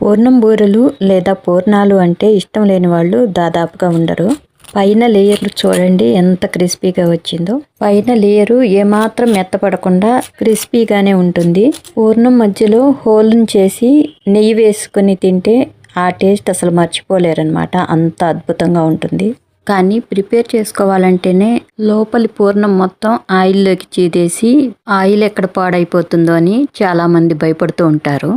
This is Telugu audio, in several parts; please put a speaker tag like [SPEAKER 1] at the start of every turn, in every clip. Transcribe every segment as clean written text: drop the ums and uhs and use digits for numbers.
[SPEAKER 1] పూర్ణం బూరెలు లేదా పూర్ణాలు అంటే ఇష్టం లేని వాళ్ళు దాదాపుగా ఉండరు. పైన లేయర్ చూడండి ఎంత క్రిస్పీగా వచ్చిందో. పైన లేయరు ఏమాత్రం మెత్తపడకుండా క్రిస్పీగానే ఉంటుంది. పూర్ణం మధ్యలో హోల్ని చేసి నెయ్యి వేసుకుని తింటే ఆ టేస్ట్ అసలు మర్చిపోలేరనమాట. అంత అద్భుతంగా ఉంటుంది. కానీ ప్రిపేర్ చేసుకోవాలంటేనే లోపలి పూర్ణం మొత్తం ఆయిల్లోకి చీదేసి ఆయిల్ ఎక్కడ పాడైపోతుందో అని చాలామంది భయపడుతూ ఉంటారు.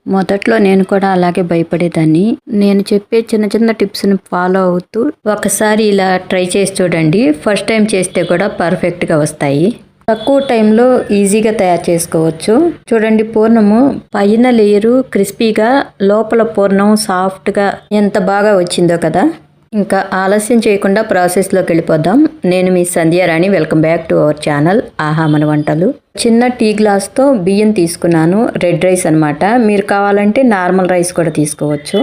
[SPEAKER 1] మొదట్లో నేను కూడా అలాగే భయపడేదాన్ని. నేను చెప్పే చిన్న చిన్న టిప్స్ని ఫాలో అవుతూ ఒకసారి ఇలా ట్రై చేసి చూడండి. ఫస్ట్ టైం చేస్తే కూడా పర్ఫెక్ట్గా వస్తాయి. తక్కువ టైంలో ఈజీగా తయారు చేసుకోవచ్చు. చూడండి, పూర్ణము పైన లేయరు క్రిస్పీగా, లోపల పూర్ణం సాఫ్ట్గా ఎంత బాగా వచ్చిందో కదా. ఇంకా ఆలస్యం చేయకుండా ప్రాసెస్లోకి వెళ్ళిపోదాం. నేను మీ సంధ్యారాణి. Welcome back to our channel ఆహా మన వంటలు. చిన్న టీ గ్లాస్తో బియ్యం తీసుకున్నాను, రెడ్ రైస్ అనమాట. మీరు కావాలంటే నార్మల్ రైస్ కూడా తీసుకోవచ్చు.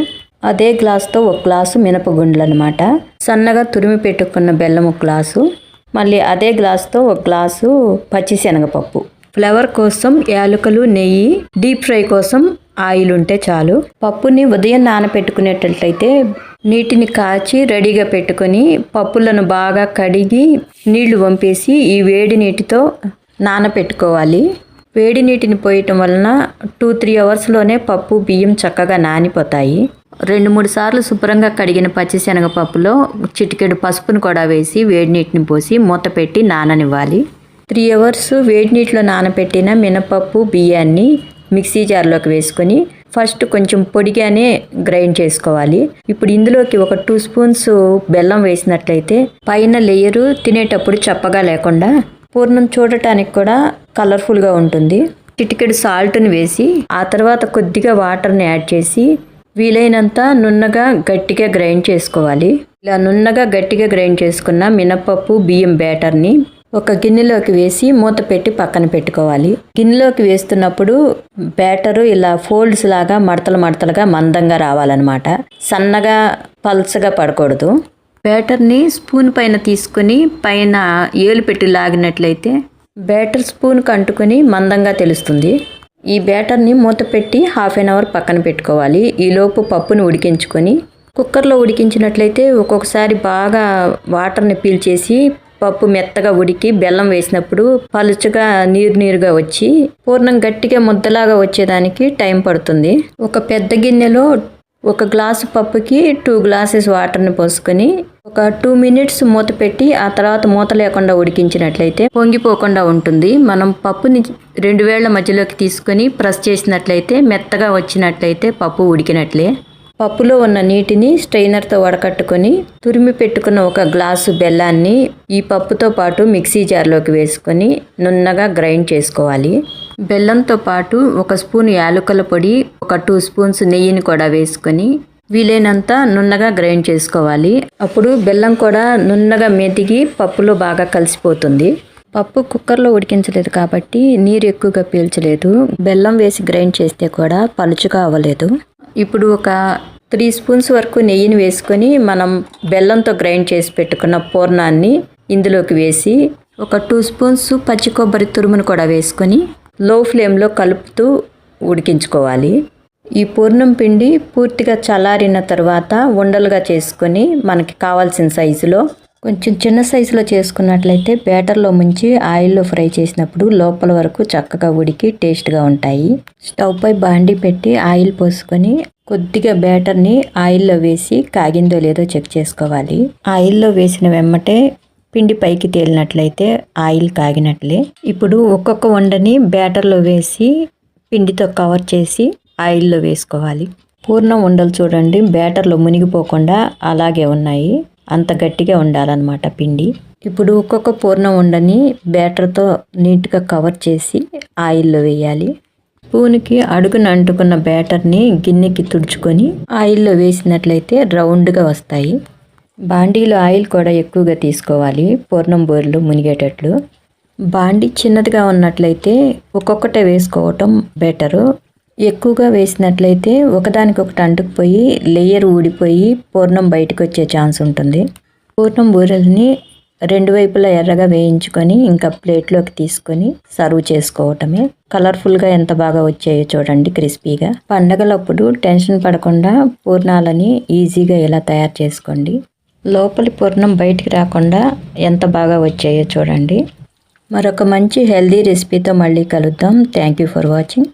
[SPEAKER 1] అదే గ్లాస్తో ఒక గ్లాసు మినపగుండ్లు అనమాట. సన్నగా తురిమి పెట్టుకున్న బెల్లం ఒక గ్లాసు, మళ్ళీ అదే గ్లాస్తో ఒక గ్లాసు పచ్చిశనగపప్పు. ఫ్లేవర్ కోసం యాలకులు, నెయ్యి, డీప్ ఫ్రై కోసం ఆయిల్ ఉంటే చాలు. పప్పుని ఉదయం నానపెట్టుకునేటట్లయితే నీటిని కాచి రెడీగా పెట్టుకొని పప్పులను బాగా కడిగి నీళ్లు వంపేసి ఈ వేడి నీటితో నానపెట్టుకోవాలి. వేడి నీటిని పోయటం వలన 2-3 అవర్స్లోనే పప్పు బియ్యం చక్కగా నానిపోతాయి. 2-3 సార్లు శుభ్రంగా కడిగిన పచ్చిశనగపప్పులో చిటికెడు పసుపును కూడా వేసి వేడి నీటిని పోసి మూత పెట్టి నాననివ్వాలి. 3 అవర్స్ వేడి నీటిలో నానపెట్టిన మినపప్పు బియ్యాన్ని మిక్సీ జార్లోకి వేసుకొని ఫస్ట్ కొంచెం పొడిగానే గ్రైండ్ చేసుకోవాలి. ఇప్పుడు ఇందులోకి ఒక 2 స్పూన్స్ బెల్లం వేసినట్లయితే పైన లేయరు తినేటప్పుడు చప్పగా లేకుండా పూర్ణం చూడటానికి కూడా కలర్ఫుల్గా ఉంటుంది. చిటికెడు సాల్ట్ని వేసి ఆ తర్వాత కొద్దిగా వాటర్ని యాడ్ చేసి వీలైనంత నున్నగా గట్టిగా గ్రైండ్ చేసుకోవాలి. ఇలా నున్నగా గట్టిగా గ్రైండ్ చేసుకున్న మినపప్పు బియ్యం బ్యాటర్ని ఒక గిన్నెలోకి వేసి మూత పెట్టి పక్కన పెట్టుకోవాలి. గిన్నెలోకి వేస్తున్నప్పుడు బ్యాటరు ఇలా ఫోల్డ్స్ లాగా మడతలుగా మందంగా రావాలన్నమాట. సన్నగా పల్చగా పడకూడదు. బ్యాటర్ని స్పూన్ పైన తీసుకుని పైన ఏలు పెట్టి లాగినట్లయితే బ్యాటర్ స్పూన్కి అంటుకుని మందంగా తెలుస్తుంది. ఈ బ్యాటర్ని మూత పెట్టి 1/2 అవర్ పక్కన పెట్టుకోవాలి. ఈలోపు పప్పును ఉడికించుకొని కుక్కర్లో ఉడికించినట్లయితే ఒక్కొక్కసారి బాగా వాటర్ని పీల్చేసి పప్పు మెత్తగా ఉడికి బెల్లం వేసినప్పుడు పలుచగా నీరుగా వచ్చి పూర్ణం గట్టిగా ముద్దలాగా వచ్చేదానికి టైం పడుతుంది. ఒక పెద్ద గిన్నెలో 1 గ్లాసు పప్పుకి 2 గ్లాసెస్ వాటర్ని పోసుకొని ఒక 2 మినిట్స్ మూత పెట్టి ఆ తర్వాత మూత లేకుండా ఉడికించినట్లయితే పొంగిపోకుండా ఉంటుంది. మనం పప్పుని 2 వేళ్ల మధ్యలోకి తీసుకొని ప్రెస్ చేసినట్లయితే మెత్తగా వచ్చినట్లయితే పప్పు ఉడికినట్లే. పప్పులో ఉన్న నీటిని స్ట్రైనర్తో వడకట్టుకొని తురిమి పెట్టుకున్న 1 గ్లాసు బెల్లాన్ని ఈ పప్పుతో పాటు మిక్సీ జార్లోకి వేసుకొని నున్నగా గ్రైండ్ చేసుకోవాలి. బెల్లంతో పాటు 1 స్పూన్ యాలకుల పొడి, ఒక 2 స్పూన్స్ నెయ్యిని కూడా వేసుకొని వీలైనంత నున్నగా గ్రైండ్ చేసుకోవాలి. అప్పుడు బెల్లం కూడా నున్నగా మెదిగి పప్పులో బాగా కలిసిపోతుంది. పప్పు కుక్కర్లో ఉడికించలేదు కాబట్టి నీరు ఎక్కువగా పీల్చలేదు. బెల్లం వేసి గ్రైండ్ చేస్తే కూడా పలుచుగా అవ్వలేదు. ఇప్పుడు ఒక 3 స్పూన్స్ వరకు నెయ్యిని వేసుకొని మనం బెల్లంతో గ్రైండ్ చేసి పెట్టుకున్న పూర్ణాన్ని ఇందులోకి వేసి ఒక 2 స్పూన్స్ పచ్చి కొబ్బరి తురుమును కూడా వేసుకొని లో ఫ్లేమ్లో కలుపుతూ ఉడికించుకోవాలి. ఈ పూర్ణం పిండి పూర్తిగా చల్లారిన తర్వాత ఉండలుగా చేసుకొని మనకి కావాల్సిన సైజులో, కొంచెం చిన్న సైజులో చేసుకున్నట్లయితే బ్యాటర్లో ముంచి ఆయిల్లో ఫ్రై చేసినప్పుడు లోపల వరకు చక్కగా ఉడికి టేస్ట్గా ఉంటాయి. స్టవ్ పై బాండి పెట్టి ఆయిల్ పోసుకొని కొద్దిగా బ్యాటర్ని ఆయిల్లో వేసి కాగిందో లేదో చెక్ చేసుకోవాలి. ఆయిల్లో వేసిన వెమ్మటే పిండి పైకి తేలినట్లయితే ఆయిల్ కాగినట్లే. ఇప్పుడు ఒక్కొక్క ఉండని బ్యాటర్లో వేసి పిండితో కవర్ చేసి ఆయిల్లో వేసుకోవాలి. పూర్ణం ఉండలు చూడండి, బ్యాటర్లో మునిగిపోకుండా అలాగే ఉన్నాయి. అంత గట్టిగా ఉండాలన్నమాట పిండి. ఇప్పుడు ఒక్కొక్క పూర్ణం ఉండని బ్యాటర్తో నీట్గా కవర్ చేసి ఆయిల్లో వేయాలి. స్పూన్కి అడుగున అంటుకున్న బ్యాటర్ని గిన్నెకి తుడుచుకొని ఆయిల్లో వేసినట్లయితే రౌండ్గా వస్తాయి. బాండీలో ఆయిల్ కూడా ఎక్కువగా తీసుకోవాలి పూర్ణం బూరెలు మునిగేటట్లు. బాండీ చిన్నదిగా ఉన్నట్లయితే ఒక్కొక్కటే వేసుకోవటం బెటరు. ఎక్కువగా వేసినట్లయితే ఒకదానికొకటి అంటుకుపోయి లేయర్ ఊడిపోయి పూర్ణం బయటకు వచ్చే ఛాన్స్ ఉంటుంది. పూర్ణం బూరెల్ని రెండు వైపులా ఎర్రగా వేయించుకొని ఇంకా ప్లేట్లోకి తీసుకొని సర్వ్ చేసుకోవటమే. కలర్ఫుల్గా ఎంత బాగా వచ్చాయో చూడండి క్రిస్పీగా. పండగలప్పుడు టెన్షన్ పడకుండా పూర్ణాలని ఈజీగా ఇలా తయారు చేసుకోండి. లోపలి పూర్ణం బయటికి రాకుండా ఎంత బాగా వచ్చాయో చూడండి. మరొక మంచి హెల్దీ రెసిపీతో మళ్ళీ కలుద్దాం. Thank you for watching.